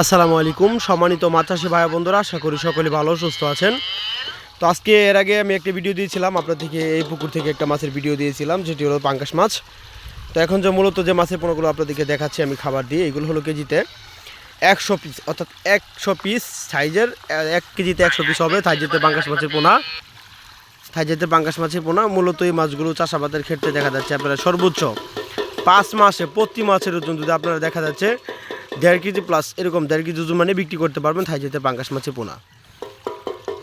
আসসালামু আলাইকুম সম্মানিত মাছ চাষি ভাই বন্ধুরা, আশা করি সকলে ভালো সুস্থ আছেন। তো আজকে এর আগে আমি একটা ভিডিও দিয়েছিলাম আপনাদেরকে, এই পুকুর থেকে একটা মাছের ভিডিও দিয়েছিলাম যেটি হলো পাঙ্গাস মাছ। তো এখন যে মূলত যে মাছের পোনাগুলো আপনাদেরকে দেখাচ্ছি আমি খাবার দিয়ে, এগুলো হলো কেজিতে 100 পিস, অর্থাৎ 100 পিস সাইজের 1 কেজিতে 100 পিস হবে থাইজেতে পাঙ্গাস মাছের পোনা। থাইজেতে পাঙ্গাস মাছের পোনা মূলত এই মাছগুলো চাষাবাদের ক্ষেত্রে দেখা যাচ্ছে আপনারা সর্বোচ্চ 5 মাসে প্রতি মাছের ওজন যদি আপনারা দেখা যাচ্ছে 1.5 কেজি প্লাস, এরকম 1.5 কেজি ওজন মানে বিক্রি করতে পারবেন থাইজেতে পাঙ্গাস মাছের পোনা।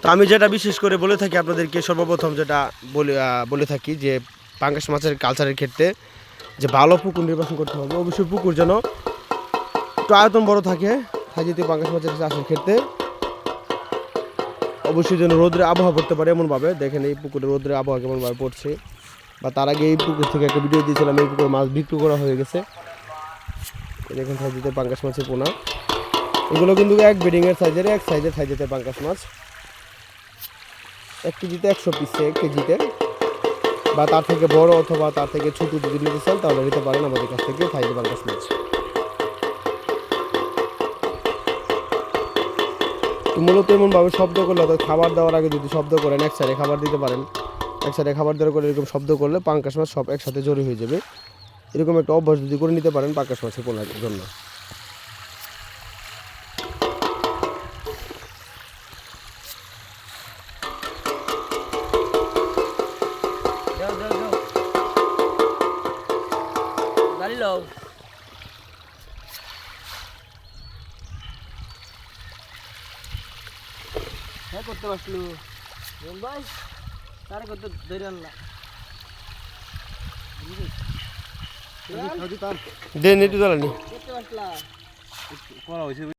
তো আমি যেটা বিশেষ করে বলে থাকি আপনাদেরকে, সর্বপ্রথম যেটা বলে থাকি যে পাঙ্গাস মাছের কালচারের ক্ষেত্রে যে ভালো পুকুর নির্বাচন করতে হবে। অবশ্যই পুকুর যেন একটু আয়তন বড় থাকে থাইজেতে পাঙ্গাস মাছের চাষের ক্ষেত্রে। অবশ্যই যেন রোদ্রে আবহাওয়া পড়তে পারে এমনভাবে, দেখেন এই পুকুরে রোদ্রে আবহাওয়া কেমনভাবে পড়ছে। বা তার আগে এই পুকুর থেকে একটা ভিডিও দিয়েছিলাম, এই পুকুরে মাছ বিক্রি করা হয়ে গেছে। দেখেন থাইজেতে পাঙ্গাস মাছের পোনা, এগুলো কিন্তু এক বেডিংয়ের সাইজের, এক সাইজের থাইজেতে পাঙ্গাস মাছ। 1 কেজিতে 100 পিস, 1 কেজিতে বা তার থেকে বড় অথবা তার থেকে ছোট যদি নিতে চান তাহলে নিতে পারেন আমাদের কাছ থেকে থাইজেতে পাঙ্গাস মাছ। তো মূলত এমনভাবে শব্দ করলে, অর্থাৎ খাবার দেওয়ার আগে যদি শব্দ করেন, এক সাইডে খাবার দিতে পারেন, এক সাইডে খাবার দেওয়ার করে এরকম শব্দ করলে পাঙ্গাস মাছ সব একসাথে জড়ো হয়ে যাবে। এরকম একটা অভ্যাস যদি করে নিতে পারেন পাঙ্গাস মাছের পোনার জন্য। হ্যাঁ করতে পারছিল ভাই, তার করতে ধরে আনলাম দেন একটু জ্বালানি করতে পারছিলাম।